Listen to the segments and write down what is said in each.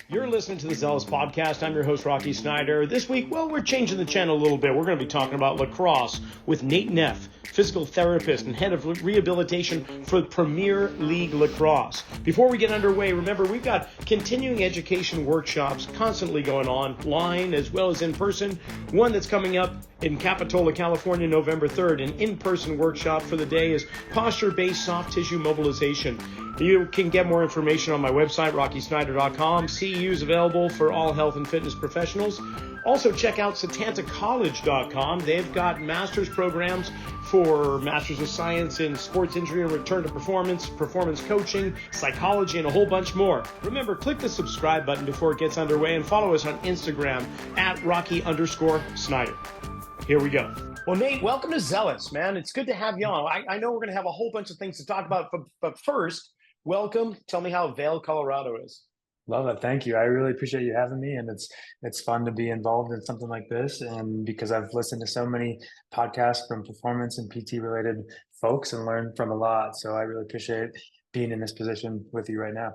You're listening to the Zealous Podcast. I'm your host, Rocky Snyder. This week, well, we're changing the channel a little bit. We're going to be talking about lacrosse with Nate Neff, physical therapist and head of rehabilitation for Premier League Lacrosse. Before we get underway, remember, we've got continuing education workshops constantly going on, online as well as in person. One that's coming up in Capitola, California, November 3rd. An in-person workshop for the day is posture-based soft tissue mobilization. You can get more information on my website, rockysnyder.com. CEUs available for all health and fitness professionals. Also, check out setantacollege.com. They've got master's programs for Masters of Science in Sports Injury and Return to Performance, performance coaching, psychology, and a whole bunch more. Remember, click the subscribe button before it gets underway and follow us on Instagram at Rocky_Snyder. Here we go. Well, Nate, welcome to Zealous, man. It's good to have you on. I know we're going to have a whole bunch of things to talk about, but first, welcome. Tell me how Vail, Colorado is. Love it. Thank you. I really appreciate you having me. And it's fun to be involved in something like this. And because I've listened to so many podcasts from performance and PT related folks and learned from a lot. So I really appreciate being in this position with you right now.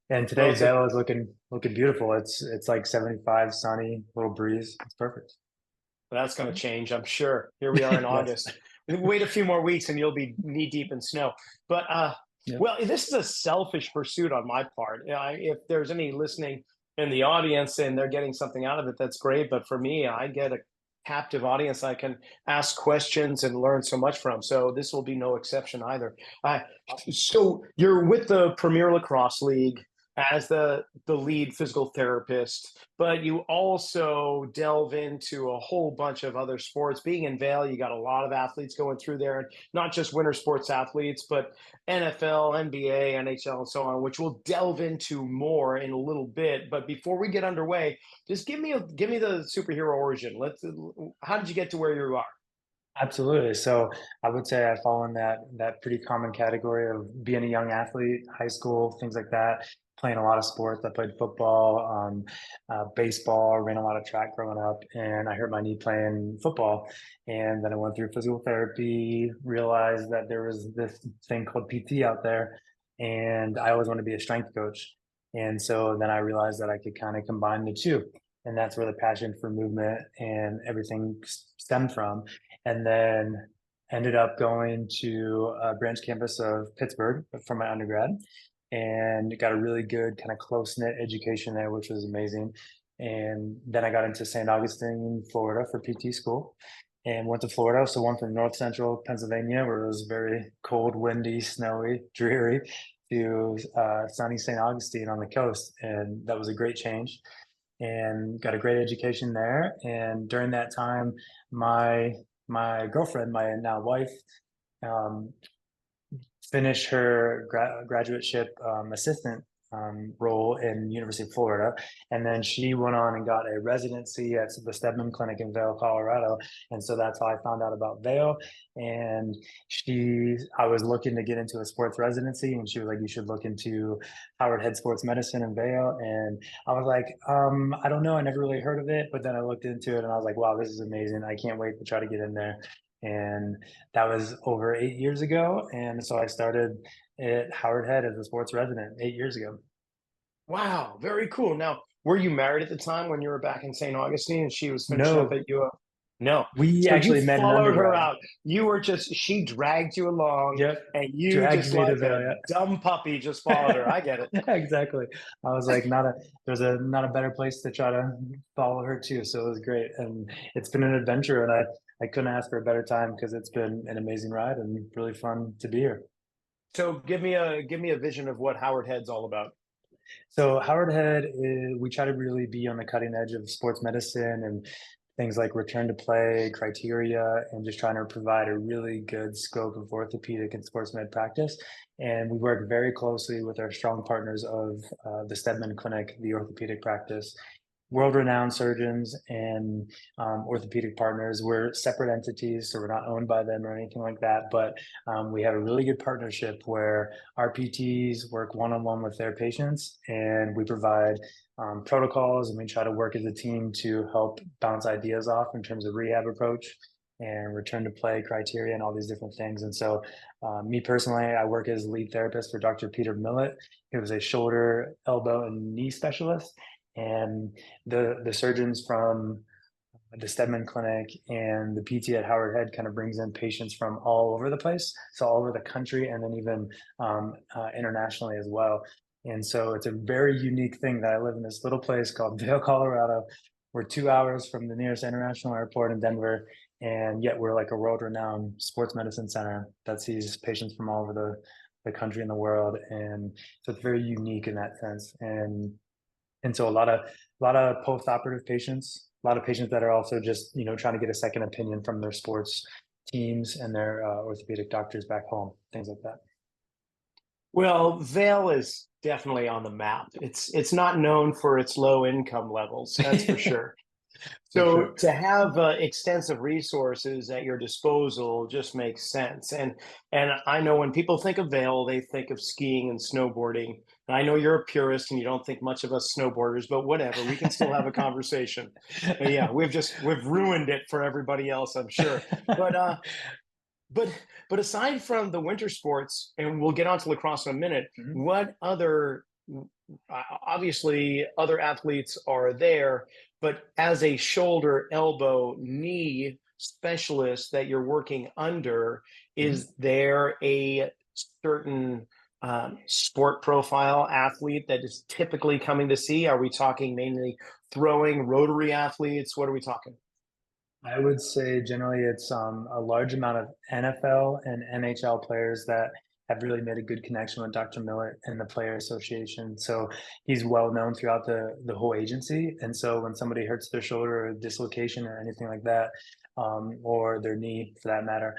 And today Vail is looking beautiful. It's like 75, sunny, little breeze. It's perfect. That's going to change, I'm sure. Here we are in August. Wait a few more weeks and you'll be knee deep in snow. But well, this is a selfish pursuit on my part. If there's any listening in the audience and they're getting something out of it, that's great. But for me, I get a captive audience I can ask questions and learn so much from. So this will be no exception either. So you're with the Premier Lacrosse League as the lead physical therapist, but you also delve into a whole bunch of other sports. Being in Vail, you got a lot of athletes going through there, and not just winter sports athletes, but NFL, NBA, NHL, and so on, which we'll delve into more in a little bit. But before we get underway, just give me the superhero origin. How did you get to where you are? Absolutely. So I would say I fall in that pretty common category of being a young athlete, high school, things like that, playing a lot of sports. I played football, baseball, ran a lot of track growing up, and I hurt my knee playing football. And then I went through physical therapy, realized that there was this thing called PT out there, and I always wanted to be a strength coach. And so then I realized that I could kind of combine the two. And that's where the passion for movement and everything stemmed from. And then ended up going to a branch campus of Pittsburgh for my undergrad and got a really good kind of close-knit education there, which was amazing. And then I got into St. Augustine, Florida for PT school and went to Florida. So one from north central Pennsylvania, where it was very cold, windy, snowy, dreary, to sunny St. Augustine on the coast. And that was a great change and got a great education there. And during that time, my girlfriend, my now wife, finished her graduateship assistant role in University of Florida, and then she went on and got a residency at the Stedman Clinic in Vail, Colorado, and so that's how I found out about Vail. And I was looking to get into a sports residency, and she was like, "You should look into Howard Head Sports Medicine in Vail." And I was like, "I don't know, I never really heard of it," but then I looked into it, and I was like, "Wow, this is amazing! I can't wait to try to get in there." And that was over 8 years ago. And so I started at Howard Head as a sports resident 8 years ago. Wow, very cool. Now, were you married at the time when you were back in St. Augustine and she was finishing up No, at UO? No. we So you actually met in followed her undergrad. out. She dragged you along Yep. and you Dragged just me to like a Vail. dumb puppy just followed her. I get it. Yeah, exactly. I was like, there's not a better place to try to follow her too. So it was great. And it's been an adventure, and I couldn't ask for a better time because it's been an amazing ride and really fun to be here. So give me a vision of what Howard Head's all about. So Howard Head, we try to really be on the cutting edge of sports medicine and things like return to play criteria, and just trying to provide a really good scope of orthopedic and sports med practice. And we work very closely with our strong partners of the Stedman Clinic, the orthopedic practice, world-renowned surgeons and orthopedic partners. We're separate entities, so we're not owned by them or anything like that. But we have a really good partnership where our PTs work one-on-one with their patients, and we provide protocols, and we try to work as a team to help bounce ideas off in terms of rehab approach. and return to play criteria and all these different things. And so, me personally, I work as lead therapist for Dr. Peter Millett. He was a shoulder, elbow, and knee specialist, and the surgeons from the Stedman Clinic and the PT at Howard Head kind of brings in patients from all over the place, so all over the country, and then even internationally as well. And so it's a very unique thing that I live in this little place called Vail, Colorado. We're 2 hours from the nearest international airport in Denver, and yet we're like a world-renowned sports medicine center that sees patients from all over the country and the world. And so it's very unique in that sense. And so a lot of post-operative patients, a lot of patients that are also just trying to get a second opinion from their sports teams and their orthopedic doctors back home, things like that. Well, Vail is definitely on the map. It's not known for its low income levels, that's for sure. For So sure. to have extensive resources at your disposal just makes sense. And I know when people think of Vail, they think of skiing and snowboarding. And I know you're a purist and you don't think much of us snowboarders, but whatever, we can still have a conversation. Yeah, we've ruined it for everybody else, I'm sure. But but but aside from the winter sports, and we'll get on to lacrosse in a minute, Mhm. what other obviously other athletes are there, but as a shoulder, elbow, knee specialist that you're working under, Mhm. is there a certain sport profile athlete that is typically coming to see? Are we talking mainly throwing, rotary athletes? What are we talking? I would say generally it's a large amount of NFL and NHL players that have really made a good connection with Dr. Miller and the Player Association. So he's well known throughout the whole agency. And so when somebody hurts their shoulder or dislocation or anything like that, or their knee for that matter,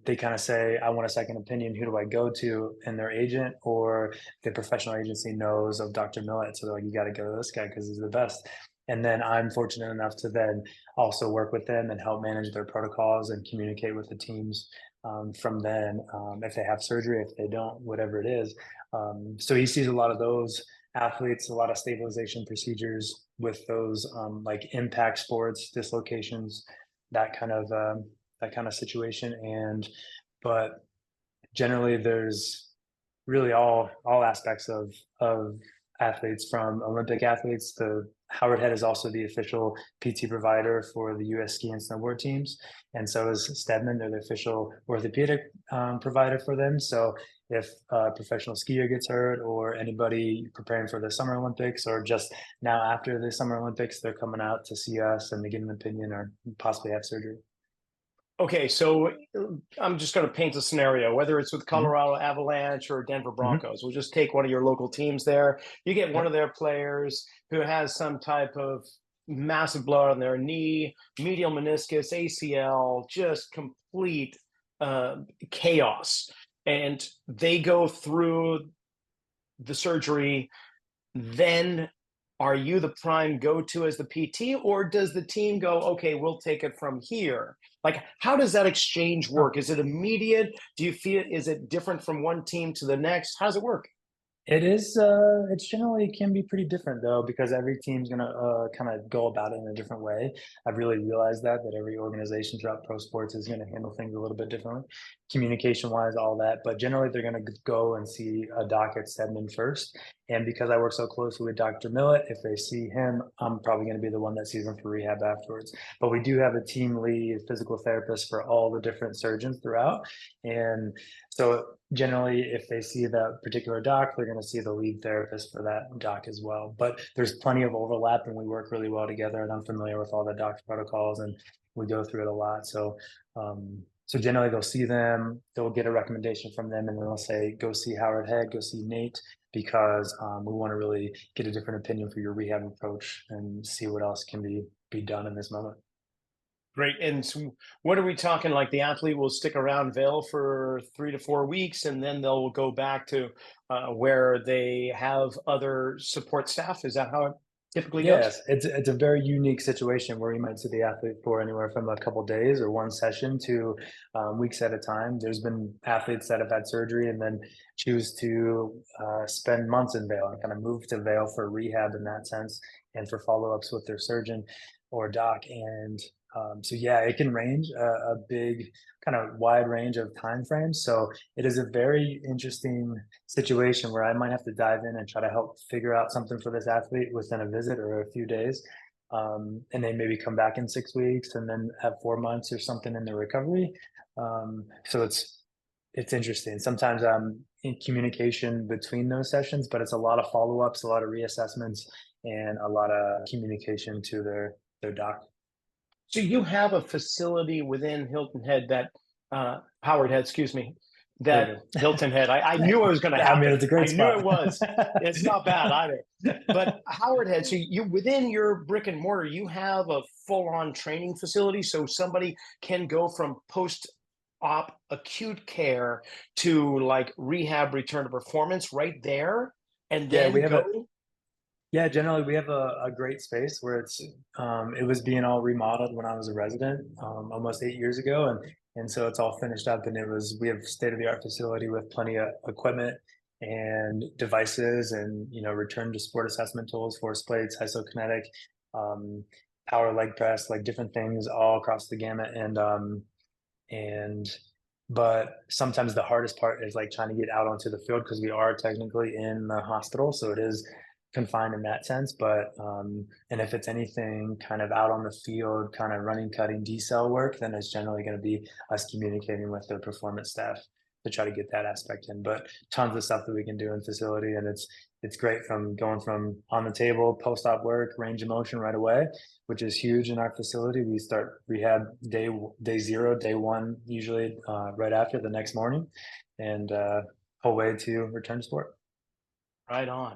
they kind of say, I want a second opinion. Who do I go to? And their agent or the professional agency knows of Dr. Millett. So they're like, you got to go to this guy because he's the best. And then I'm fortunate enough to then also work with them and help manage their protocols and communicate with the teams from then, if they have surgery, if they don't, whatever it is. So he sees a lot of those athletes, a lot of stabilization procedures with those like impact sports, dislocations, that kind of situation. And but generally, there's really all aspects of athletes, from Olympic athletes to Howard Head is also the official PT provider for the U.S. ski and snowboard teams, and so is Stedman. They're the official orthopedic provider for them. So if a professional skier gets hurt, or anybody preparing for the Summer Olympics, or just now after the Summer Olympics, they're coming out to see us and to get an opinion or possibly have surgery. Okay, so I'm just going to paint a scenario, whether it's with Mm-hmm. Colorado Avalanche or Denver Mm-hmm. Broncos. We'll just take one of your local teams there. You get one of Yep. their players who has some type of massive blowout on their knee, medial meniscus, ACL, just complete uh, chaos. And they go through the surgery. Then are you the prime go-to as the PT, or does the team go, okay, we'll take it from here? Like, how does that exchange work? Is it immediate? Do you feel, is it different from one team to the next? How does it work? It is, it's generally can be pretty different though, because every team's gonna kind of go about it in a different way. I've really realized that every organization throughout pro sports is gonna handle things a little bit differently, communication wise, all that. But generally, they're gonna go and see a doc at Stedman first. And because I work so closely with Dr. Millett, if they see him, I'm probably gonna be the one that sees him for rehab afterwards. But we do have a team lead physical therapist for all the different surgeons throughout, and so generally, if they see that particular doc, they're going to see the lead therapist for that doc as well. But there's plenty of overlap, and we work really well together. And I'm familiar with all the doc's protocols, and we go through it a lot. So generally, they'll see them, they'll get a recommendation from them, and then they'll say, "Go see Howard Head, go see Nate." Because we want to really get a different opinion for your rehab approach and see what else can be done in this moment. Great. And so what are we talking? Like the athlete will stick around Vail for 3 to 4 weeks, and then they'll go back to where they have other support staff. Is that how it typically goes? Yes, it's a very unique situation where you might see the athlete for anywhere from a couple days or one session to weeks at a time. There's been athletes that have had surgery and then choose to spend months in Vail and kind of move to Vail for rehab in that sense and for follow-ups with their surgeon or doc. And So yeah, it can range a big kind of wide range of time frames. So it is a very interesting situation where I might have to dive in and try to help figure out something for this athlete within a visit or a few days. And they maybe come back in 6 weeks and then have 4 months or something in their recovery. So it's interesting. Sometimes I'm in communication between those sessions, but it's a lot of follow-ups, a lot of reassessments, and a lot of communication to their doc. So you have a facility within Hilton Head that Howard Head, excuse me, There that you Hilton Head. I knew it was going to go. I mean, happen. it's a great I knew spot. it was. It's not bad either. But Howard Head, so you within your brick and mortar, you have a full-on training facility, so somebody can go from post-op acute care to like rehab, return to performance right there, and Yeah, we then have a go. yeah, generally we have a great space where it was being all remodeled when I was a resident almost 8 years ago, and so it's all finished up, and we have state-of-the-art facility with plenty of equipment and devices, and return to sport assessment tools, force plates, isokinetic, um, power leg press, like different things all across the gamut, and but sometimes the hardest part is like trying to get out onto the field because we are technically in the hospital, so it is confined in that sense. But and if it's anything kind of out on the field, kind of running, cutting, decel work, then it's generally going to be us communicating with the performance staff to try to get that aspect in. But tons of stuff that we can do in facility, and it's great from going from on the table, post-op work, range of motion right away, which is huge in our facility. We start rehab day zero, day one, usually right after the next morning, and whole way to return to sport. Right on.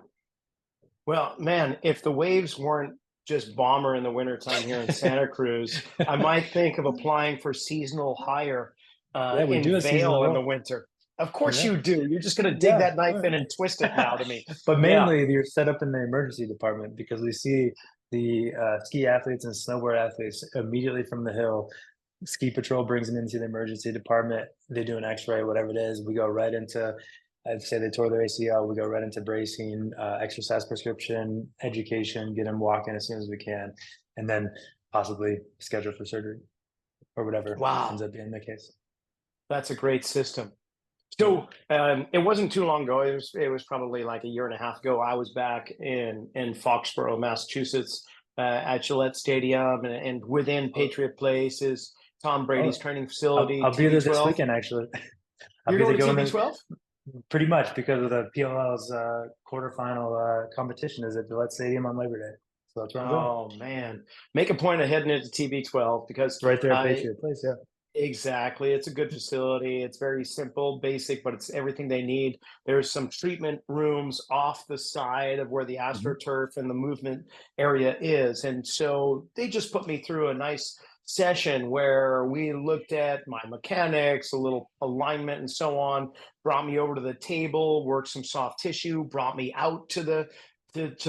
Well, man, if the waves weren't just bomber in the wintertime here in Santa Cruz, I might think of applying for seasonal hire Yeah, we in do a seasonal Vail in the role. winter. Of course Yeah, you do. You're just going to dig yeah. that knife in and twist it now to me. But Yeah. mainly you're set up in the emergency department because we see the ski athletes and snowboard athletes immediately from the hill. Ski patrol brings them into the emergency department. They do an X-ray, whatever it is. We go right into, I'd say they tore their ACL. We go right into bracing, exercise prescription, education, get them walking as soon as we can, and then possibly schedule for surgery or whatever ends Wow. up being the case. That's a great system. Yeah. So it wasn't too long ago. It was probably like a year and a half ago. I was back in Foxborough, Massachusetts, at Gillette Stadium, and within Oh, Patriot Place is Tom Brady's oh, training I'll, facility, I'll be there this TB12. weekend actually. I'll You're be there going to going there TB12? pretty much because of the PLL's quarterfinal competition is at Gillette Stadium on Labor Day. So that's where I'm going. Oh man, make a point of heading into TB12 because It's right there at uh, Patriot Place. Yeah. exactly. It's a good facility. It's very simple, basic, but it's everything they need. There's some treatment rooms off the side of where the Hmm. AstroTurf and the movement area is. And so they just put me through a nice session where we looked at my mechanics, a little alignment, and so on, brought me over to the table, worked some soft tissue, brought me out to the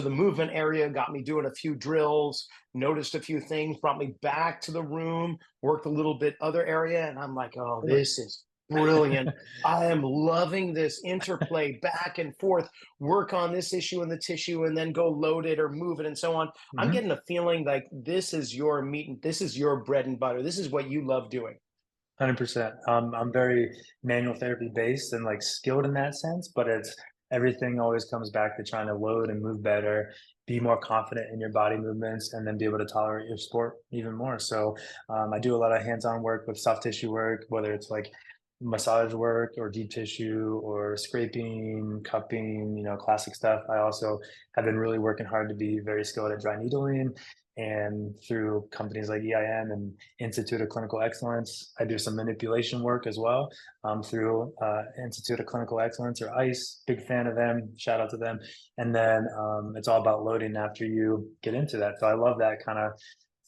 movement area, got me doing a few drills, noticed a few things, brought me back to the room, worked a little bit other area, and I'm like, oh, Cool. this is brilliant. I am loving this interplay back and forth, work on this issue in the tissue and then go load it or move it and so on. I'm Hmm. getting a feeling like this is your meat and this is your bread and butter. This is what you love doing. 100%. I'm very manual therapy based and like skilled in that sense, but it's everything always comes back to trying to load and move better, be more confident in your body movements, and then be able to tolerate your sport even more. So I do a lot of hands-on work with soft tissue work, whether it's like massage work or deep tissue or scraping, cupping, classic stuff. I also have been really working hard to be very skilled at dry needling. And through companies like EIM and Institute of Clinical Excellence, I do some manipulation work as well through Institute of Clinical Excellence or ICE. Big fan of them. Shout out to them. And then it's all about loading after you get into that. So I love that kind of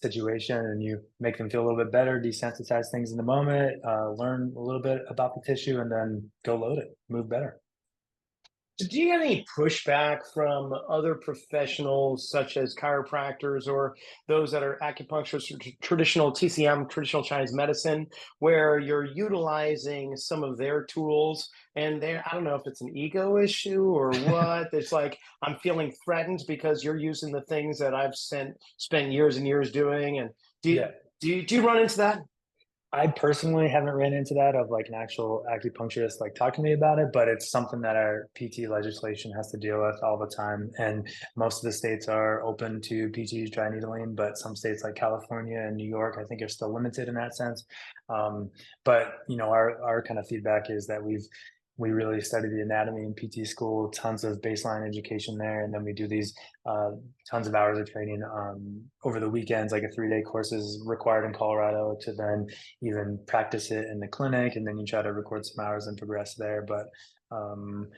situation, and you make them feel a little bit better, desensitize things in the moment, learn a little bit about the tissue, and then go load it, move better. So do you get any pushback from other professionals, such as chiropractors or those that are acupuncturists or traditional TCM, traditional Chinese medicine, where you're utilizing some of their tools and they're, I don't know if it's an ego issue or what. It's like I'm feeling threatened because you're using the things that I've spent years and years doing. And do you, Yeah. Do you run into that? I personally haven't ran into that of like an actual acupuncturist like talking to me about it, but it's something that our PT legislation has to deal with all the time. And most of the states are open to PTs dry needling, but some states like California and New York, I think, are still limited in that sense. Um, but our kind of feedback is that we really study the anatomy in PT school, tons of baseline education there, and then we do these uh, tons of hours of training over the weekends. Like a 3-day course is required in Colorado to then even practice it in the clinic, and then you try to record some hours and progress there. But um,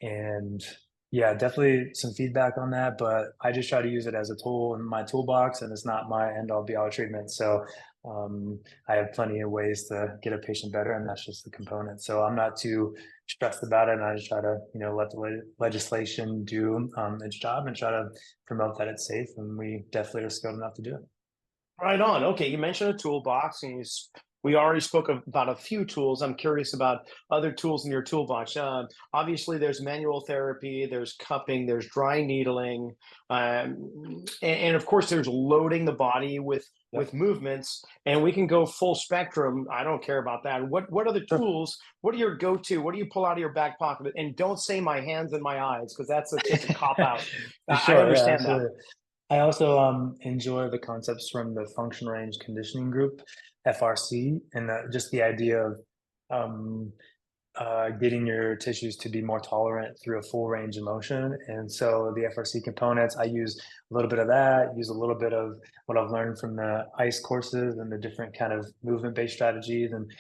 and yeah, definitely some feedback on that, but I just try to use it as a tool in my toolbox, and it's not my end all be all treatment. So I have plenty of ways to get a patient better, and that's just the component. So I'm not too stressed about it, and I just try to let the legislation do its job and try to promote that it's safe, and we definitely are skilled enough to do it. Right on. Okay, you mentioned a toolbox, and we already spoke about a few tools. I'm curious about other tools in your toolbox. Obviously, there's manual therapy, there's cupping, there's dry needling, and of course, there's loading the body with Yep. movements. And we can go full spectrum. I don't care about that. What are the Sure. tools? What are your go-to? What do you pull out of your back pocket? And don't say my hands and my eyes, because just a cop out. I Sure, yeah, understand that. absolutely. I also enjoy the concepts from the function range conditioning group, FRC, and just the idea of um, getting your tissues to be more tolerant through a full range of motion. And so the FRC components, I use a little bit of that, use a little bit of what I've learned from the ICE courses and the different kind of movement-based strategies. And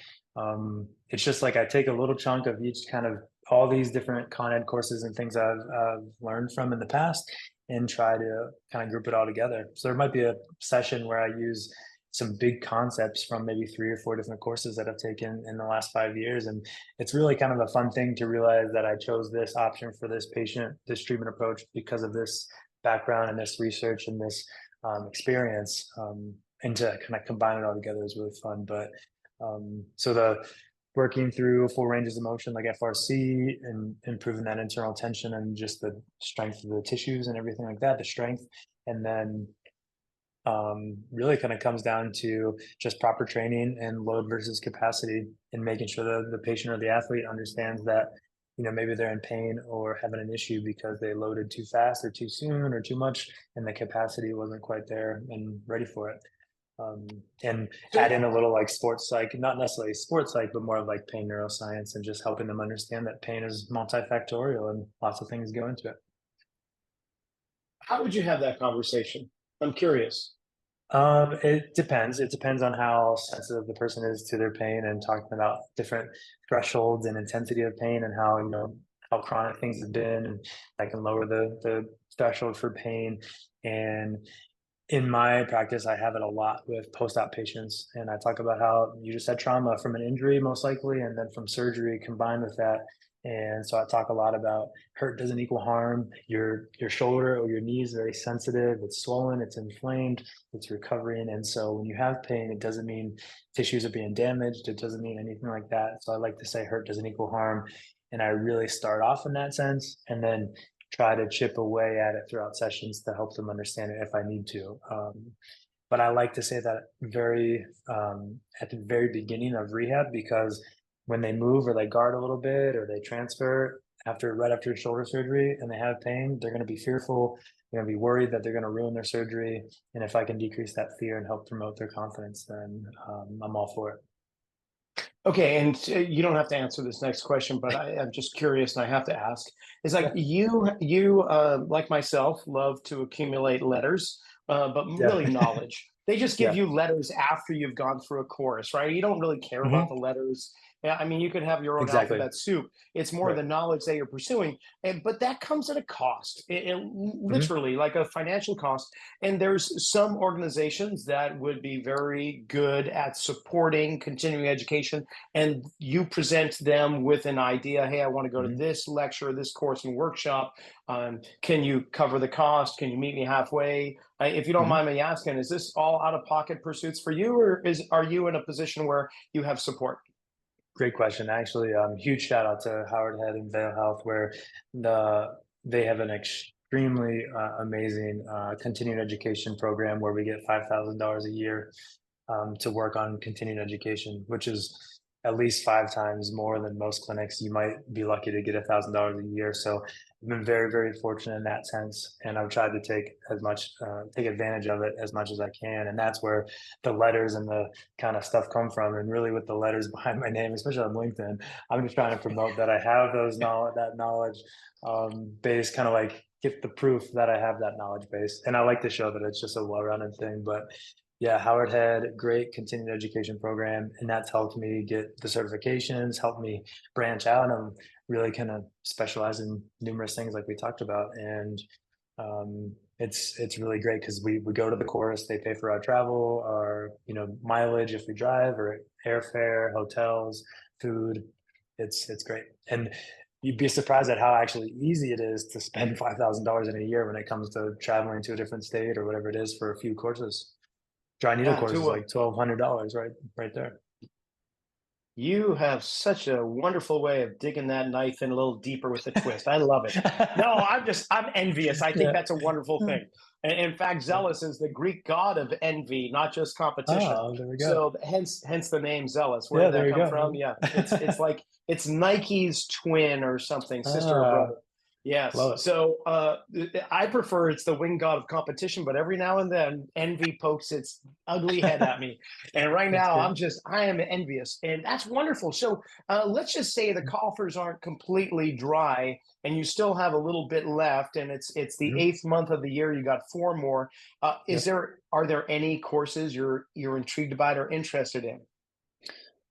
it's just like I take a little chunk of each kind of all these different Con Ed courses and things I've learned from in the past and try to kind of group it all together. So there might be a session where I use some big concepts from maybe 3 or 4 different courses that I've taken in the last 5 years. And it's really kind of a fun thing to realize that I chose this option for this patient, this treatment approach because of this background and this research and this experience. And to kind of combine it all together is really fun. But so the working through full ranges of motion like FRC and improving that internal tension and just the strength of the tissues and everything like that, the strength. And then really kind of comes down to just proper training and load versus capacity and making sure that the patient or the athlete understands that maybe they're in pain or having an issue because they loaded too fast or too soon or too much and the capacity wasn't quite there and ready for it. um, and So, add in a little like sports psych, not necessarily sports psych, but more of like pain neuroscience and just helping them understand that pain is multifactorial and lots of things go into it. how would you have that conversation? I'm curious. It depends. It depends on how sensitive the person is to their pain and talking about different thresholds and intensity of pain and how, how chronic things have been and I can lower the threshold for pain. And in my practice, I have it a lot with post-op patients. And I talk about how you just had trauma from an injury, most likely, and then from surgery combined with that. And so I talk a lot about hurt doesn't equal harm. Your shoulder or your knee is very sensitive. It's swollen, it's inflamed, it's recovering. And so when you have pain, it doesn't mean tissues are being damaged. It doesn't mean anything like that. So I like to say hurt doesn't equal harm. And I really start off in that sense and then try to chip away at it throughout sessions to help them understand it if I need to. But I like to say that very at the very beginning of rehab because when they move or they guard a little bit or they transfer right after shoulder surgery and they have pain, they're going to be fearful. They're going to be worried that they're going to ruin their surgery. And if I can decrease that fear and help promote their confidence, then I'm all for it. Okay, and you don't have to answer this next question, but I'm just curious, and I have to ask: is like Yeah, you like myself love to accumulate letters, but yeah, really knowledge. They just give yeah. you letters after you've gone through a course, right? You don't really care about the Hmm. letters. Yeah, I mean, you could have your own Exactly. alphabet soup. It's more Right. the knowledge that you're pursuing, but that comes at a cost, Hmm. literally like a financial cost. And there's some organizations that would be very good at supporting continuing education, and you present them with an idea. Hey, I want to go to Hmm. this lecture, this course and workshop. Can you cover the cost? Can you meet me halfway? If you don't Hmm. mind me asking, is this all out of pocket pursuits for you, or are you in a position where you have support? Great question. Actually, huge shout out to Howard Head and Vale Health, where they have an extremely amazing continuing education program where we get $5,000 a year to work on continuing education, which is at least 5 times more than most clinics. You might be lucky to get $1,000 a year. So I've been very, very fortunate in that sense, and I've tried to take advantage of it as much as I can. And that's where the letters and the kind of stuff come from. And really, with the letters behind my name, especially on LinkedIn, I'm just trying to promote that I have that knowledge base, kind of like get the proof that I have that knowledge base. And I like to show that it's just a well-rounded thing. But yeah, Howard had great continuing education program, and that's helped me get the certifications, helped me branch out and really kind of specialize in numerous things like we talked about. And it's really great because we go to the course, they pay for our travel, our mileage if we drive, or airfare, hotels, food. It's great. And you'd be surprised at how actually easy it is to spend $5,000 in a year when it comes to traveling to a different state or whatever it is for a few courses. Dry needle Yeah, course is like $1,200 right there. you have such a wonderful way of digging that knife in a little deeper with the twist. I love it. No, I'm envious. I think Yeah. that's a wonderful thing. And in fact, Zealous is the Greek god of envy, not just competition. Oh, there we go. So hence the name Zealous. Where Yeah, did there that you come go. from? Yeah, it's like it's Nike's twin or something, sister or brother. Yes. Love it. So I prefer it's the winged god of competition, but every now and then envy pokes its ugly head at me. And right That's now good. I am envious, and that's wonderful. So let's just say the coffers aren't completely dry and you still have a little bit left, and it's the Mhm. 8th month of the year. You got 4 more. Yep. Are there any courses you're intrigued about or interested in?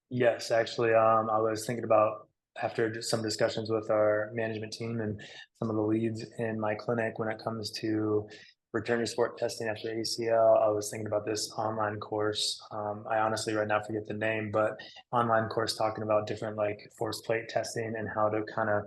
Yes, actually, I was thinking about after just some discussions with our management team and some of the leads in my clinic when it comes to return to sport testing after ACL. I was thinking about this online course. I honestly right now forget the name, but online course talking about different like force plate testing and how to kind of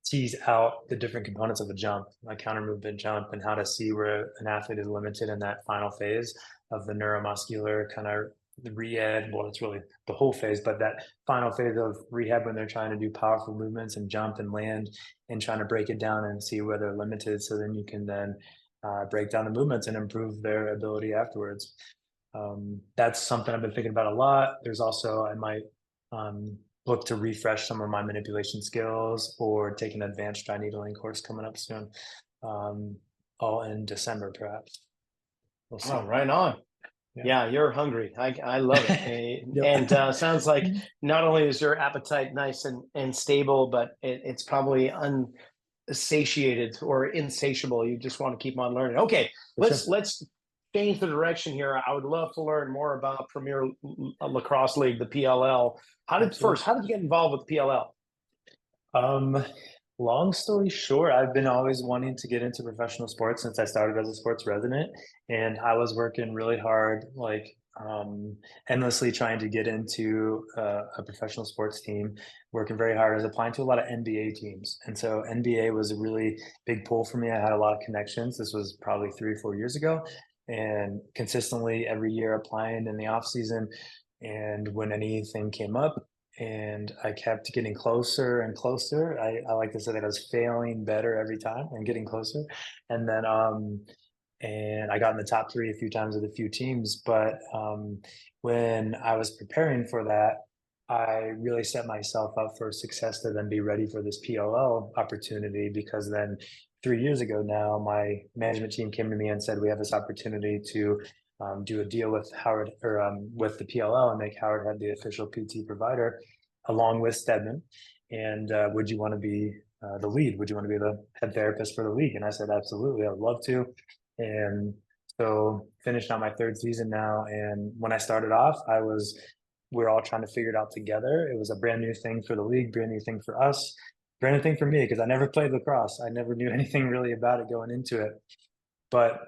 tease out the different components of a jump, like counter movement jump, and how to see where an athlete is limited in that final phase of the neuromuscular kind of the rehab. Well, it's really the whole phase, but that final phase of rehab when they're trying to do powerful movements and jump and land and trying to break it down and see where they're limited. So then you can then break down the movements and improve their ability afterwards. That's something I've been thinking about a lot. There's also, I might look to refresh some of my manipulation skills or take an advanced dry needling course coming up soon, all in December, perhaps. We'll see. Oh, right on. Yeah, you're hungry. I love it. Yep. And sounds like not only is your appetite nice and stable, but it's probably unsatiated or insatiable. You just want to keep on learning. Okay, let's change the direction here. I would love to learn more about Premier Lacrosse League, the PLL. How did you get involved with the PLL? Long story short, I've been always wanting to get into professional sports since I started as a sports resident, and I was working really hard, like endlessly trying to get into a professional sports team, working very hard. I was applying to a lot of NBA teams, and so NBA was a really big pull for me. I had a lot of connections. This was probably 3 or 4 years ago, and consistently every year applying in the off season. And when anything came up, and I kept getting closer and closer. I like to say that I was failing better every time and getting closer. And then and I got in the top 3 a few times with a few teams. But when I was preparing for that, I really set myself up for success to then be ready for this PLL opportunity, because then 3 years ago now, my management team came to me and said, we have this opportunity to do a deal with Howard or with the PLL and make Howard Head the official PT provider along with Stedman. And would you want to be the lead? Would you want to be the head therapist for the league? And I said, absolutely, I would love to. And so finished on my 3rd season now. And when I started off, we were all trying to figure it out together. It was a brand new thing for the league, brand new thing for us, brand new thing for me, because I never played lacrosse. I never knew anything really about it going into it. But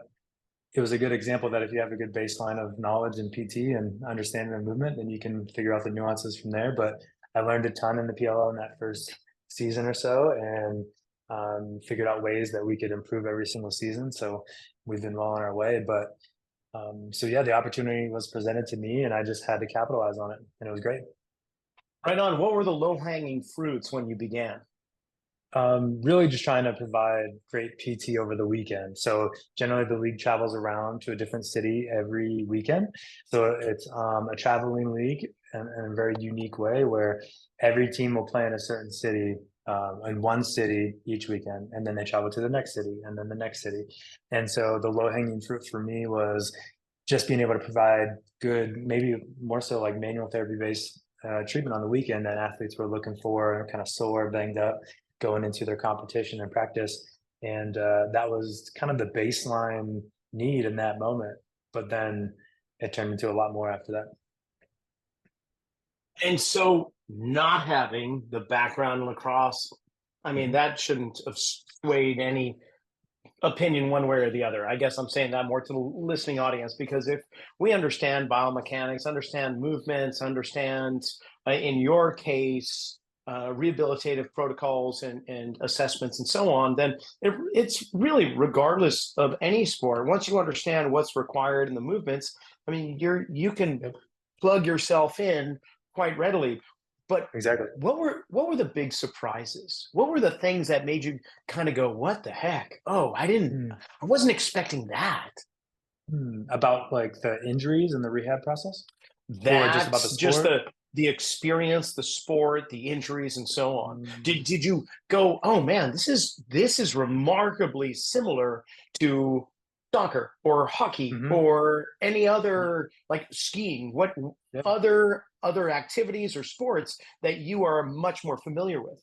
it was a good example that if you have a good baseline of knowledge in PT and understanding of movement, then you can figure out the nuances from there. But I learned a ton in the PLL in that first season or so, and figured out ways that we could improve every single season. So we've been well on our way. But so yeah, the opportunity was presented to me, and I just had to capitalize on it, and it was great. Right on. What were the low hanging fruits when you began? Really just trying to provide great PT over the weekend. So generally the league travels around to a different city every weekend. So it's a traveling league in a very unique way where every team will play in a certain city, in one city each weekend, and then they travel to the next city and then the next city. And so the low-hanging fruit for me was just being able to provide good, maybe more so like manual therapy based treatment on the weekend that athletes were looking for, kind of sore, banged up going into their competition and practice. And that was kind of the baseline need in that moment. But then it turned into a lot more after that. And so, not having the background in lacrosse, I mean, Mm-hmm. that shouldn't have swayed any opinion one way or the other. I guess I'm saying that more to the listening audience because if we understand biomechanics, understand movements, understand, in your case, rehabilitative protocols and assessments and so on, then it's really regardless of any sport. Once you understand what's required in the movements, I mean, you can Yep. plug yourself in quite readily. But Exactly. what were the big surprises? What were the things that made you kind of go, "What the heck? Oh, I wasn't expecting that." About like the injuries and the rehab process, or just about the That's just sport? the experience, the sport, the injuries, and so on. Mm, Did you go, "Oh man, this is remarkably similar to soccer or hockey mhm. or any other like skiing"? What Yep. other activities or sports that you are much more familiar with?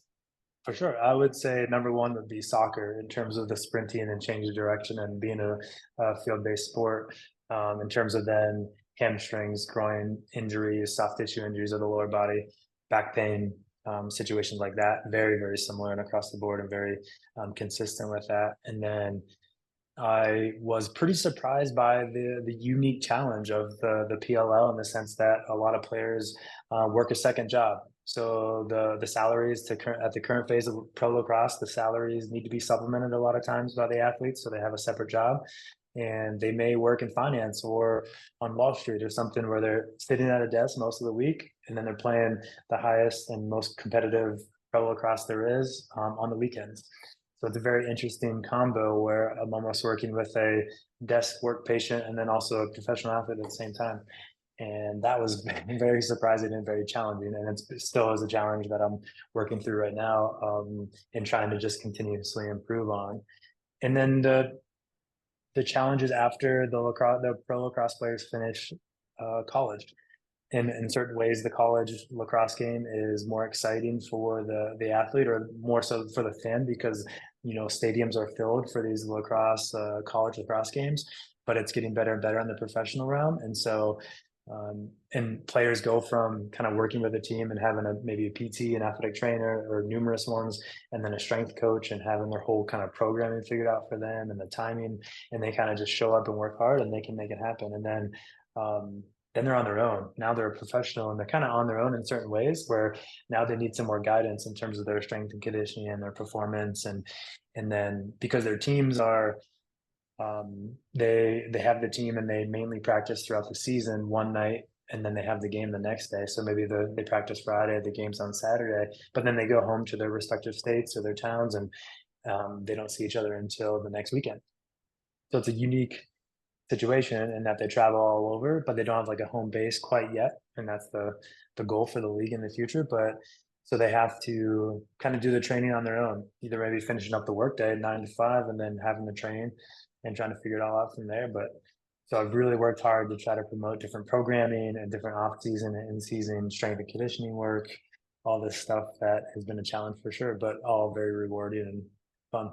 For sure. I would say number one would be soccer in terms of the sprinting and change of direction and being a field-based sport. In terms of then hamstrings, groin injuries, soft tissue injuries of the lower body, back pain, situations like that. Very, very similar and across the board and very consistent with that. And then I was pretty surprised by the unique challenge of the PLL in the sense that a lot of players work a second job. So the salaries at the current phase of pro lacrosse, the salaries need to be supplemented a lot of times by the athletes, so they have a separate job, and they may work in finance or on Wall Street or something where they're sitting at a desk most of the week, and then they're playing the highest and most competitive pro lacrosse there is on the weekends. So it's a very interesting combo where I'm almost working with a desk work patient and then also a professional athlete at the same time. And that was very surprising and very challenging. And it still is a challenge that I'm working through right now, and trying to just continuously improve on. And then the challenges after the pro lacrosse players finish college. In certain ways, the college lacrosse game is more exciting for the athlete, or more so for the fan, because stadiums are filled for these lacrosse college lacrosse games, but it's getting better and better in the professional realm. And so, and players go from kind of working with a team and having maybe a PT, an athletic trainer, or numerous ones, and then a strength coach, and having their whole kind of programming figured out for them and the timing, and they kind of just show up and work hard and they can make it happen. And then they're on their own. Now they're a professional and they're kind of on their own in certain ways where now they need some more guidance in terms of their strength and conditioning and their performance. And then because their teams are, they have the team and they mainly practice throughout the season one night, and then they have the game the next day. So maybe they practice Friday, the game's on Saturday, but then they go home to their respective states or their towns, and they don't see each other until the next weekend. So it's a unique situation in that they travel all over, but they don't have like a home base quite yet. And that's the goal for the league in the future. But so they have to kind of do the training on their own, either maybe finishing up the workday 9 to 5 and then having the train and trying to figure it all out from there. But so I've really worked hard to try to promote different programming and different off season and in season strength and conditioning work, all this stuff that has been a challenge for sure, but all very rewarding and fun.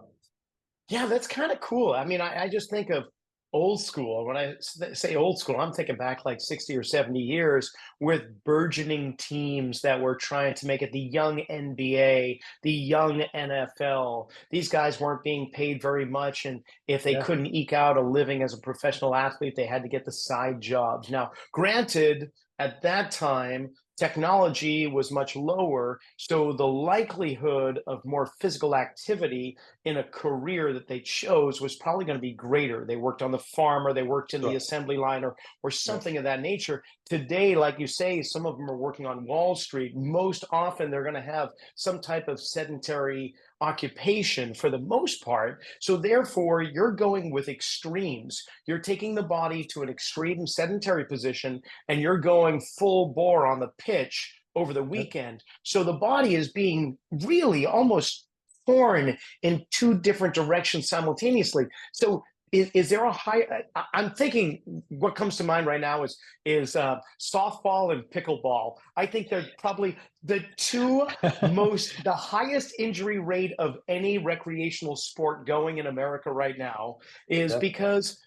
Yeah, that's kind of cool. I mean, I just think of old school. When I say old school, I'm thinking back like 60 or 70 years with burgeoning teams that were trying to make it the young NBA, the young NFL. These guys weren't being paid very much. And if they Yeah. couldn't eke out a living as a professional athlete, they had to get the side jobs. Now, granted, at that time, technology was much lower. So the likelihood of more physical activity in a career that they chose was probably going to be greater. They worked on the farm or they worked in the Sure. assembly line or Yeah. something of that nature. Today, like you say, some of them are working on Wall Street. Most often they're going to have some type of sedentary occupation for the most part. So therefore, you're going with extremes. You're taking the body to an extreme sedentary position, and you're going full bore on the pitch over the Yep. weekend. So the body is being really almost torn in two different directions simultaneously. So is there a high? I'm thinking what comes to mind right now is softball and pickleball. I think they're probably the the highest injury rate of any recreational sport going in America right now is Yep. because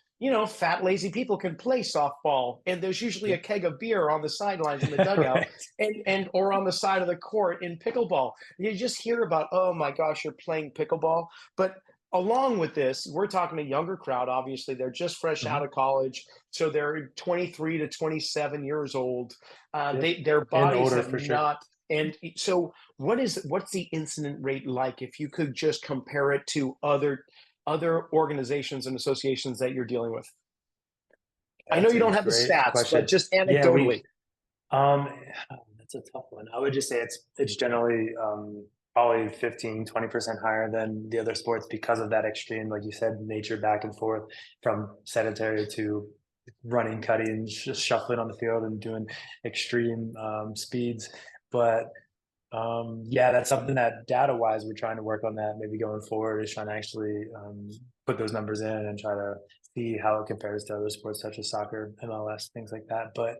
fat lazy people can play softball, and there's usually a Yep. keg of beer on the sidelines in the dugout, Right. and or on the side of the court in pickleball. You just hear about, oh my gosh, you're playing pickleball, but along with this, we're talking a younger crowd. Obviously, they're just fresh out Mhm. of college, so they're 23 to 27 years old. Yep. Their And bodies older have for sure. not. And so, what's the incident rate like if you could just compare it to other organizations and associations that you're dealing with? I know That's you a don't have the great stats, but question. just Yeah, anecdotally. um, that's a tough one. I would just say it's generally probably 15-20% higher than the other sports because of that extreme, like you said, nature back and forth from sedentary to running, cutting, just shuffling on the field and doing extreme speeds. But yeah, that's something that data-wise we're trying to work on that maybe going forward is trying to actually put those numbers in and try to see how it compares to other sports such as soccer, MLS, things like that. But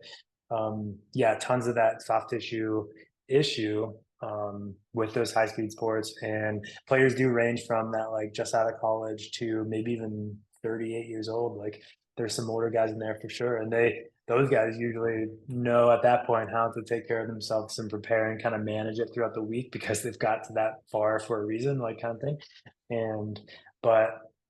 yeah, tons of that soft tissue issue with those high-speed sports, and players do range from that like just out of college to maybe even 38 years old. Like there's some older guys in there for sure, and those guys usually know at that point how to take care of themselves and prepare and kind of manage it throughout the week because they've got to that far for a reason, like kind of thing. And but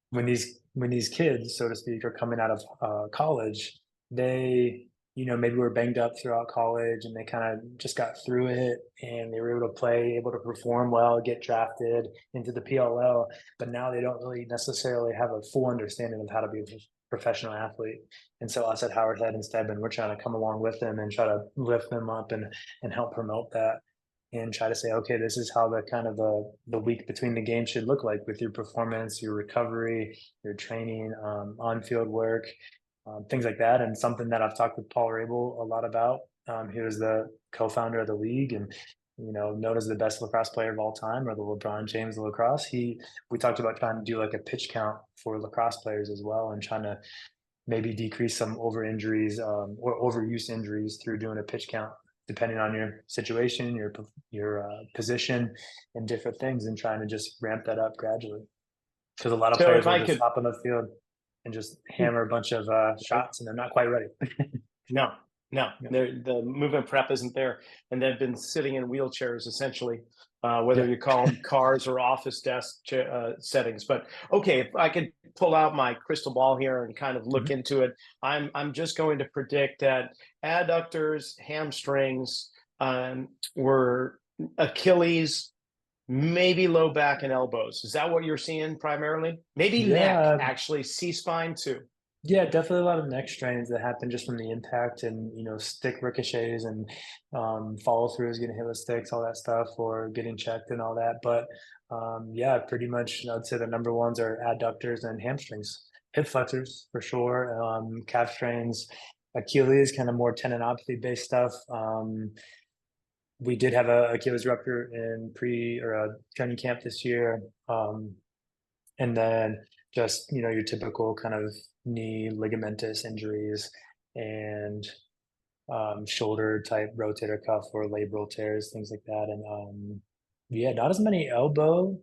when these kids, so to speak, are coming out of college, they maybe were banged up throughout college and they kind of just got through it and they were able to play, able to perform well, get drafted into the PLL, but now they don't really necessarily have a full understanding of how to be a professional athlete. And so us at Howard Head and Stedman, we're trying to come along with them and try to lift them up and help promote that and try to say, okay, this is how the kind of the week between the games should look like with your performance, your recovery, your training, on-field work, things like that. And something that I've talked with Paul Rabel a lot about. He was the co-founder of the league and known as the best lacrosse player of all time, or the LeBron James of lacrosse. We talked about trying to do like a pitch count for lacrosse players as well, and trying to maybe decrease some over injuries or overuse injuries through doing a pitch count, depending on your situation, your position, and different things, and trying to just ramp that up gradually. Because a lot of So players if will I just could, hop on the field and just hammer a bunch of shots, and they're not quite ready. no, no, Yeah. the movement prep isn't there, and they've been sitting in wheelchairs essentially, whether Yeah. you call them cars or office desk settings. But okay, if I could pull out my crystal ball here and kind of look Mhm. into it, I'm just going to predict that adductors, hamstrings, were Achilles, maybe low back and elbows. Is that what you're seeing primarily? Maybe neck, Yeah, actually, C spine too. yeah, definitely a lot of neck strains that happen just from the impact and stick ricochets and follow throughs, getting hit with sticks, all that stuff, or getting checked and all that. But yeah, pretty much I'd say the number ones are adductors and hamstrings, hip flexors for sure, calf strains, Achilles, kind of more tendinopathy based stuff. We did have a Achilles rupture in pre or training camp this year. And then just your typical kind of knee ligamentous injuries and shoulder type rotator cuff or labral tears, things like that. And yeah, not as many elbow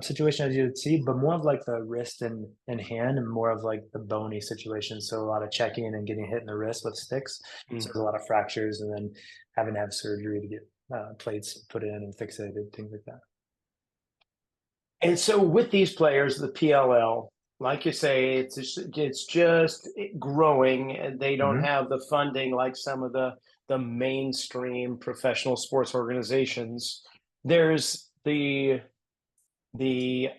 situations as you would see, but more of like the wrist and hand, and more of like the bony situation. So a lot of checking and getting hit in the wrist with sticks. So Mm. there's a lot of fractures, and then having to have surgery to get plates put in and fixated, things like that. And so with these players, the PLL, like you say, it's just growing, and they don't Hmm. have the funding like some of the mainstream professional sports organizations. There's the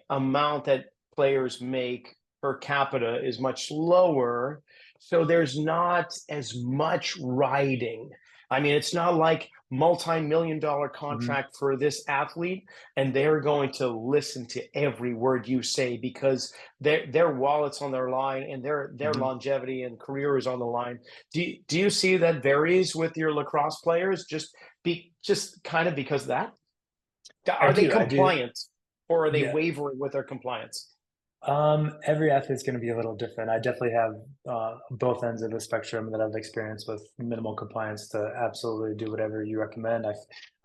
amount that players make per capita is much lower, so there's not as much riding. I mean, it's not like multi-million-dollar Mhm. contract for this athlete, and they're going to listen to every word you say because their wallets on their line and their Mhm. longevity and career is on the line. Do you see that varies with your lacrosse players? Just kind of because of that? I Are they do, I do. compliant or are they Yeah. wavering with their compliance? Every athlete's going to be a little different. I definitely have both ends of the spectrum that I've experienced with minimal compliance to absolutely do whatever you recommend.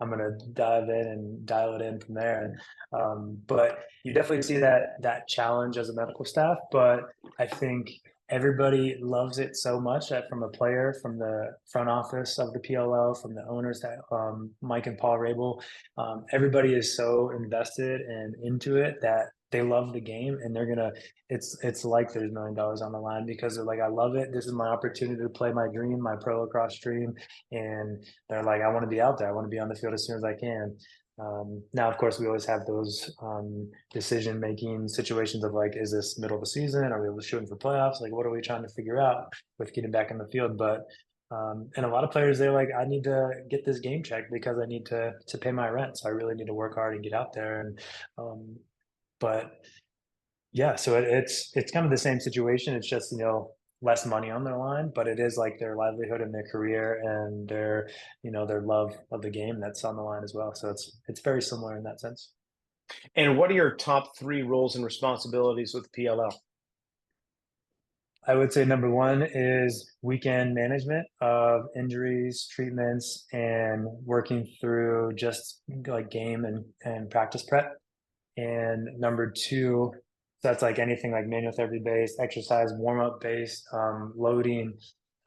I'm going to dive in and dial it in from there. But you definitely see that challenge as a medical staff. But I think everybody loves it so much that from a player, from the front office of the PLO, from the owners that Mike and Paul Rabel, everybody is so invested and into it that they love the game and they're gonna it's like there's $1 million on the line because they're like, I love it, this is my opportunity to play my dream, my pro lacrosse dream. And they're like, I want to be out there, I want to be on the field as soon as I can. Now of course we always have those decision making situations of like, is this middle of the season, are we shooting for playoffs, like what are we trying to figure out with getting back in the field. But and a lot of players, they're like, I need to get this game checked because I need to pay my rent, so I really need to work hard and get out there. And but yeah, so it's kind of the same situation. It's just, less money on their line, but it is like their livelihood and their career and their love of the game that's on the line as well. So it's very similar in that sense. And what are your top three roles and responsibilities with PLL? I would say number one is weekend management of injuries, treatments, and working through just like game and practice prep. And number two, so that's like anything like manual therapy based, exercise, warm up based, loading,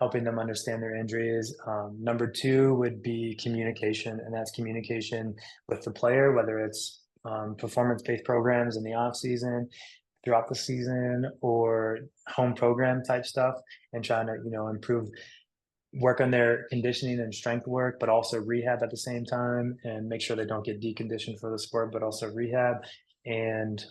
helping them understand their injuries. Number two would be communication, and that's communication with the player, whether it's performance based programs in the off season, throughout the season, or home program type stuff, and trying to improve, work on their conditioning and strength work, but also rehab at the same time and make sure they don't get deconditioned for the sport, but also rehab. And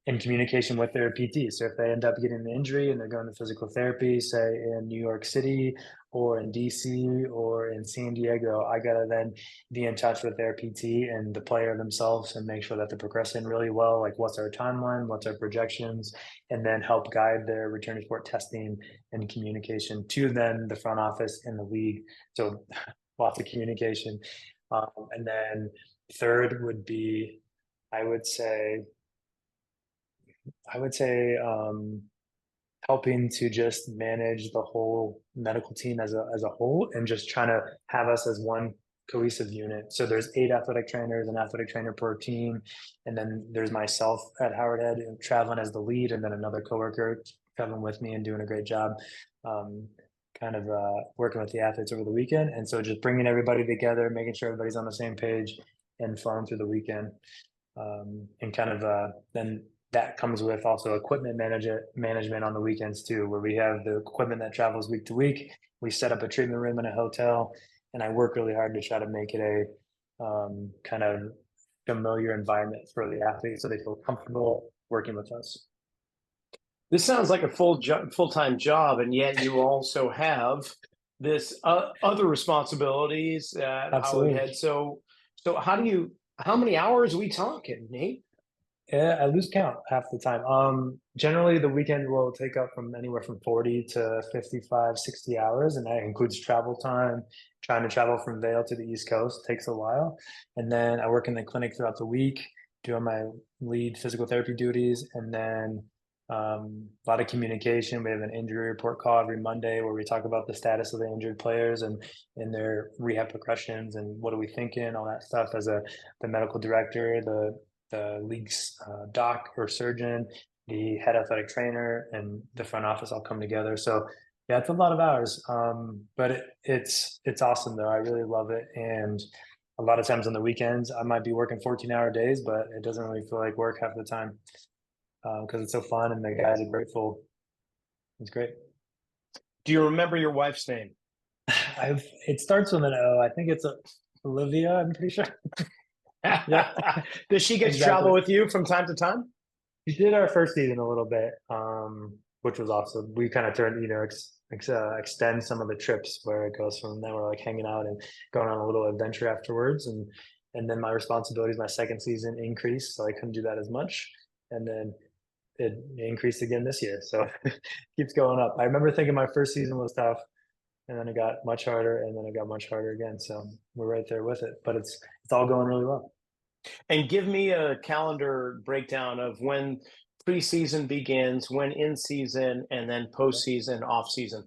in communication with their PT. So if they end up getting an injury and they're going to physical therapy, say in New York City or in DC or in San Diego, I gotta then be in touch with their PT and the player themselves and make sure that they're progressing really well. Like, what's our timeline, what's our projections, and then help guide their return to sport testing and communication to then the front office and the league. So lots of communication. And then third would be, I would say, I would say helping to just manage the whole medical team as a whole and just trying to have us as one cohesive unit. So there's 8 athletic trainers, an athletic trainer per team, and then there's myself at Howard Head traveling as the lead, and then another coworker traveling with me and doing a great job. Um, kind of working with the athletes over the weekend. And so just bringing everybody together, making sure everybody's on the same page and flowing through the weekend. And kind of then that comes with also equipment management on the weekends too, where we have the equipment that travels week to week. We set up a treatment room in a hotel, and I work really hard to try to make it a kind of familiar environment for the athletes so they feel comfortable working with us. This sounds like a full-time job, and yet you also have this other responsibilities at Howard Absolutely. Head. So how many hours are we talking, Nate? Yeah, I lose count half the time. Generally the weekend will take up from anywhere from 40 to 55, 60 hours, and that includes travel time. Trying to travel from Vail to the East Coast takes a while. And then I work in the clinic throughout the week, doing my lead physical therapy duties, and then a lot of communication. We have an injury report call every Monday where we talk about the status of the injured players and their rehab progressions and what are we thinking, all that stuff. As the medical director, the league's doc or surgeon, the head athletic trainer, and the front office all come together. So yeah, it's a lot of hours, but it's awesome though. I really love it, and a lot of times on the weekends I might be working 14-hour days, but it doesn't really feel like work half the time because it's so fun and the guys are grateful. It's great. Do you remember your wife's name? It starts with an O. I think it's Olivia. I'm pretty sure. Yeah, Does she get to travel exactly. with you from time to time? We did our first season a little bit. which was awesome. We kind of turned, extend some of the trips where it goes from then we're like hanging out and going on a little adventure afterwards. And then my responsibilities, my second season increased, so I couldn't do that as much. And then it increased again this year. So it keeps going up. I remember thinking my first season was tough, and then it got much harder, and then it got much harder again. So we're right there with it. But it's all going really well. And give me a calendar breakdown of when preseason begins, when in season, and then postseason, off season.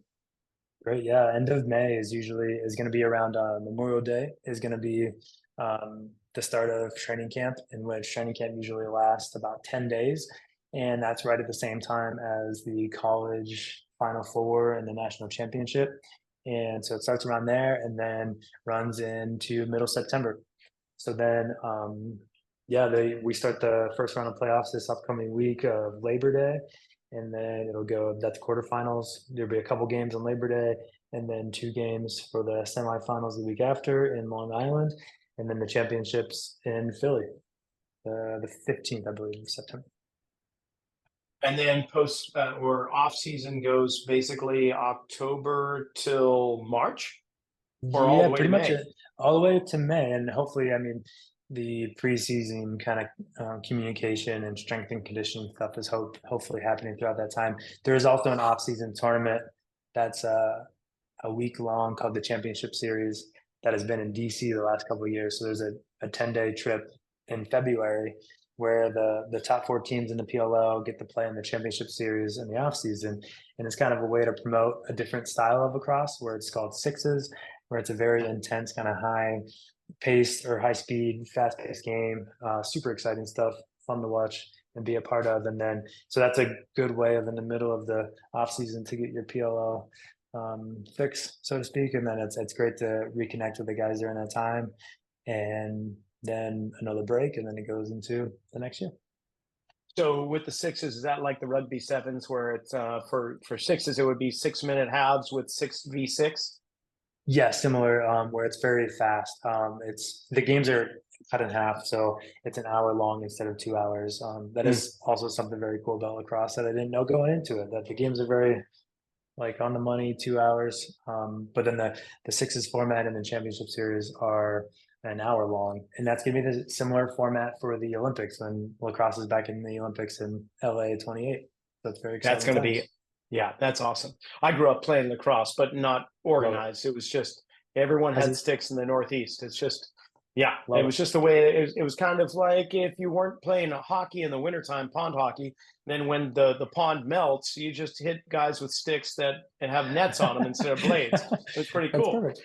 Great. Yeah. End of May is going to be around Memorial Day is going to be the start of training camp, in which training camp usually lasts about 10 days. And that's right at the same time as the college Final Four and the national championship. And so it starts around there and then runs into middle September. So then, we start the first round of playoffs this upcoming week of Labor Day, and then it'll go. That's quarterfinals. There'll be a couple games on Labor Day, and then 2 games for the semifinals the week after in Long Island, and then the championships in Philly, the 15th, I believe, of September. And then post or off season goes basically October till March, or all Yeah, the way to pretty much May. all the way to May, and hopefully, I mean, the preseason kind of communication and strength and conditioning stuff is hopefully happening throughout that time. There is also an off-season tournament that's a week long called the Championship Series that has been in DC the last couple of years. So there's a 10-day trip in February where the top 4 teams in the PLO get to play in the Championship Series in the off season, and it's kind of a way to promote a different style of lacrosse where it's called sixes, where it's a very intense kind of high paced or high speed, fast paced game. Super exciting stuff, fun to watch and be a part of. And then, so that's a good way of in the middle of the off season to get your PLO fix, so to speak. And then it's great to reconnect with the guys during that time. And then another break, and then it goes into the next year. So with the sixes, is that like the rugby sevens, where it's for sixes it would be 6 minute halves with 6v6? Yeah, similar, where it's very fast. It's the games are cut in half, so it's an hour long instead of 2 hours. That is also something very cool about lacrosse that I didn't know going into it. That the games are very like on the money, 2 hours. But then the sixes format and the championship series are an hour long, and that's gonna be the similar format for the Olympics when lacrosse is back in the Olympics in LA 28. That's very That's exciting going to times. be, yeah, that's awesome. I grew up playing lacrosse, but not Love it. organized. It was just everyone As had a, sticks in the Northeast. It's just, yeah, it love was it. just the way it was kind of like if you weren't playing hockey in the wintertime, pond hockey, then when the pond melts, you just hit guys with sticks that have nets on them instead of blades. It was pretty That's cool. perfect.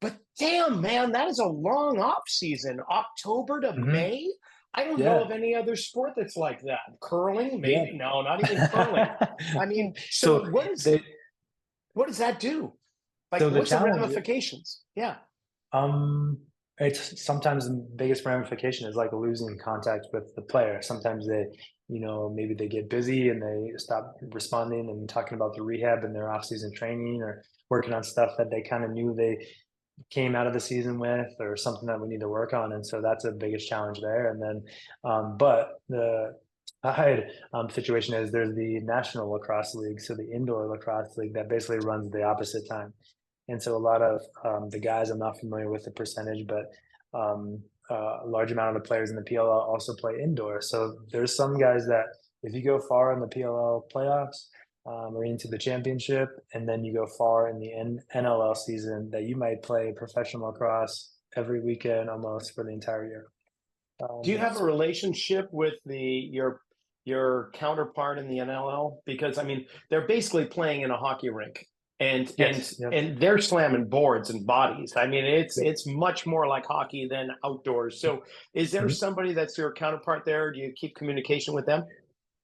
But damn, man, that is a long off season, October to Hmm. May. I don't know Yeah, of any other sport that's like that. Curling, yeah. maybe. No, not even curling. I mean, so So the what does that do? Like, so the what's the challenge, ramifications? Yeah. um, it's sometimes the biggest ramification is like losing contact with the player. Sometimes maybe they get busy and they stop responding and talking about the rehab and their off-season training or working on stuff that they kind of knew they came out of the season with or something that we need to work on. And so that's the biggest challenge there. And then, but the side situation is there's the National Lacrosse League, so the indoor lacrosse league that basically runs the opposite time. And so a lot of the guys, I'm not familiar with the percentage, but a large amount of the players in the PLL also play indoor. So there's some guys that if you go far in the PLL playoffs, or into the championship, and then you go far in the NLL season, that you might play professional lacrosse every weekend almost for the entire year. Do you have a relationship with your counterpart in the NLL? Because I mean, they're basically playing in a hockey rink, and and Yes, yep, and they're slamming boards and bodies. I mean, it's yep. it's much more like hockey than outdoors. So, is there Mhm. somebody that's your counterpart there? Do you keep communication with them?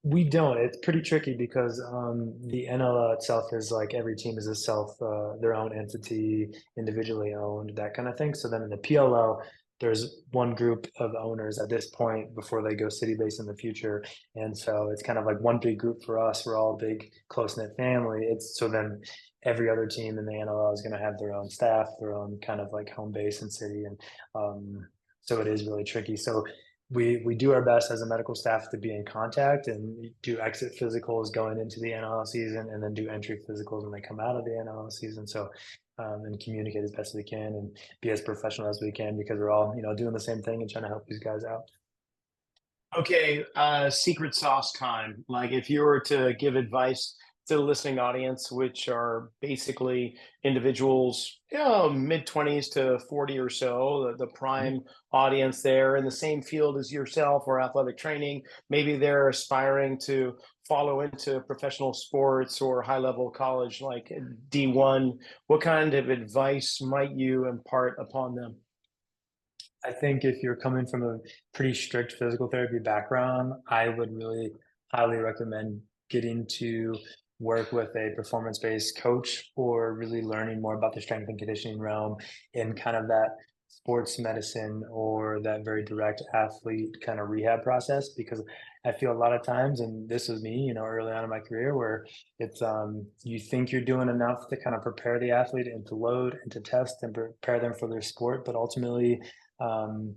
We don't. It's pretty tricky because the NLL itself is like every team is a their own entity, individually owned, that kind of thing. So then in the PLL, there's one group of owners at this point before they go city based in the future, and so it's kind of like one big group for us. We're all a big close knit family. It's so then every other team in the NLL is going to have their own staff, their own kind of like home base and city, and so it is really tricky. So we do our best as a medical staff to be in contact and do exit physicals going into the NLL season, and then do entry physicals when they come out of the NLL season. So, and communicate as best as we can and be as professional as we can, because we're all, doing the same thing and trying to help these guys out. Okay, secret sauce time. Like if you were to give advice to the listening audience, which are basically individuals, mid-20s to 40 or so, the prime audience there in the same field as yourself or athletic training, maybe they're aspiring to follow into professional sports or high-level college like D1. What kind of advice might you impart upon them? I think if you're coming from a pretty strict physical therapy background, I would really highly recommend getting to work with a performance-based coach, or really learning more about the strength and conditioning realm in kind of that sports medicine or that very direct athlete kind of rehab process. Because I feel a lot of times, and this was me, early on in my career, where it's you think you're doing enough to kind of prepare the athlete and to load and to test and prepare them for their sport, but ultimately um,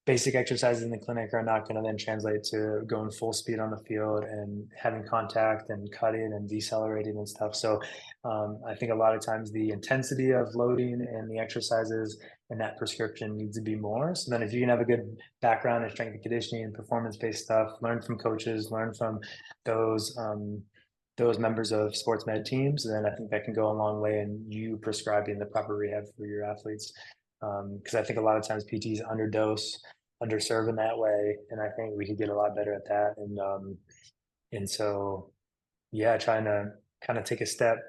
basic exercises in the clinic are not going to then translate to going full speed on the field and having contact and cutting and decelerating and stuff. So I think a lot of times the intensity of loading and the exercises and that prescription needs to be more. So then if you can have a good background in strength and conditioning and performance-based stuff, learn from coaches, learn from those members of sports med teams, then I think that can go a long way in you prescribing the proper rehab for your athletes. Because I think a lot of times PTs underdose, underserve in that way, and I think we could get a lot better at that. And so, yeah, trying to kind of take a step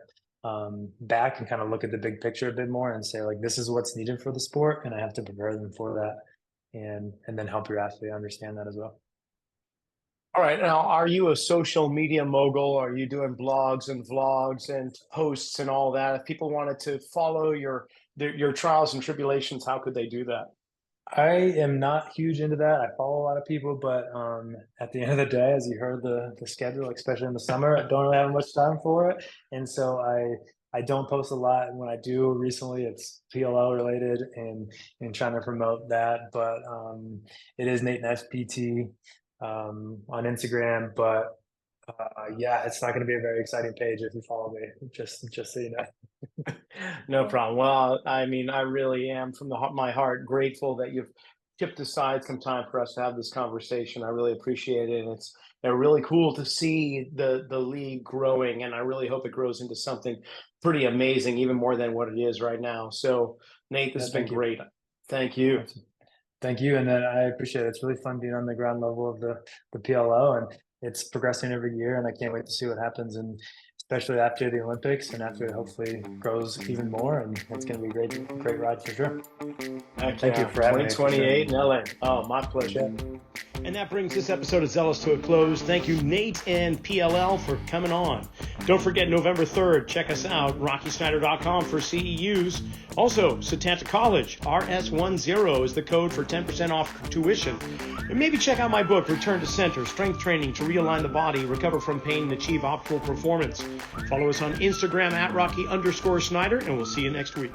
back and kind of look at the big picture a bit more and say, like, this is what's needed for the sport, and I have to prepare them for that, and then help your athlete understand that as well. All right. Now, are you a social media mogul? Are you doing blogs and vlogs and posts and all that? If people wanted to follow your trials and tribulations, how could they do that? I am not huge into that. I follow a lot of people, but at the end of the day, as you heard the schedule, especially in the summer, I don't really have much time for it, and so I don't post a lot. And when I do, recently, it's PLL related and trying to promote that. But it is Nate Neff PT on Instagram. But yeah, it's not going to be a very exciting page if you follow me. Just so you know. No problem. Well, I mean, I really am from my heart grateful that you've kept aside some time for us to have this conversation. I really appreciate it. And it's really cool to see the league growing, and I really hope it grows into something pretty amazing, even more than what it is right now. So, Nate, this has been great. Thank you. Thank you, and then I appreciate it. It's really fun being on the ground level of the PLO, and it's progressing every year, and I can't wait to see what happens, and especially after the Olympics and after it hopefully grows even more, and it's going to be a great ride for sure. Thank you for having me. 2028 in LA. Oh, my pleasure. And that brings this episode of Zealous to a close. Thank you, Nate and PLL, for coming on. Don't forget, November 3rd, check us out, RockySnyder.com for CEUs. Also, Setanta College, RS10 is the code for 10% off tuition. And maybe check out my book, Return to Center, Strength Training to Realign the Body, Recover from Pain, and Achieve Optimal Performance. Follow us on Instagram at Rocky_Snyder, and we'll see you next week.